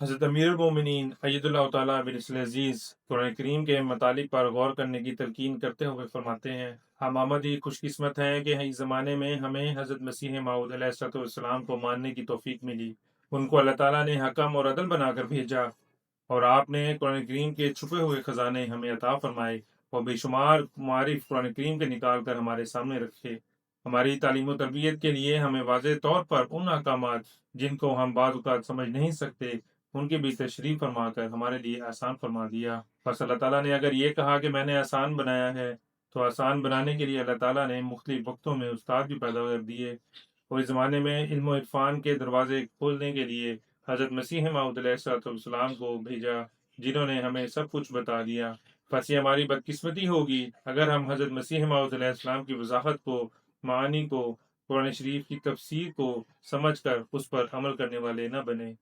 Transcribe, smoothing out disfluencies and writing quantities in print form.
حضرت امیر المومنین اید اللہ تعالیٰ بن عزیز قرآن کریم کے مطالب پر غور کرنے کی تلقین کرتے ہوئے فرماتے ہیں، ہم آمدی خوش قسمت ہیں کہ اس زمانے میں ہمیں حضرت مسیح موعود علیہ الصلوۃ والسلام کو ماننے کی توفیق ملی۔ ان کو اللہ تعالیٰ نے حکم اور عدل بنا کر بھیجا، اور آپ نے قرآن کریم کے چھپے ہوئے خزانے ہمیں عطا فرمائے اور بے شمار معارف قرآن کریم کے نکال کر ہمارے سامنے رکھے۔ ہماری تعلیم و تربیت کے لیے ہمیں واضح طور پر ان احکامات جن کو ہم بعض اوقات سمجھ نہیں سکتے، ان کی بھی تشریح فرما کر ہمارے لیے آسان فرما دیا۔ بس اللہ تعالیٰ نے اگر یہ کہا کہ میں نے آسان بنایا ہے، تو آسان بنانے کے لیے اللہ تعالیٰ نے مختلف وقتوں میں استاد بھی پیدا کر دیے، اور اس زمانے میں علم و عرفان کے دروازے کھولنے کے لیے حضرت مسیح موعود علیہ الصلوۃ والسلام کو بھیجا، جنہوں نے ہمیں سب کچھ بتا دیا۔ بس یہ ہماری بدقسمتی ہوگی اگر ہم حضرت مسیح موعود علیہ السلام کی وضاحت کو، معانی کو، قرآن شریف کی تفسیر کو سمجھ کر اس پر عمل کرنے والے نہ بنے۔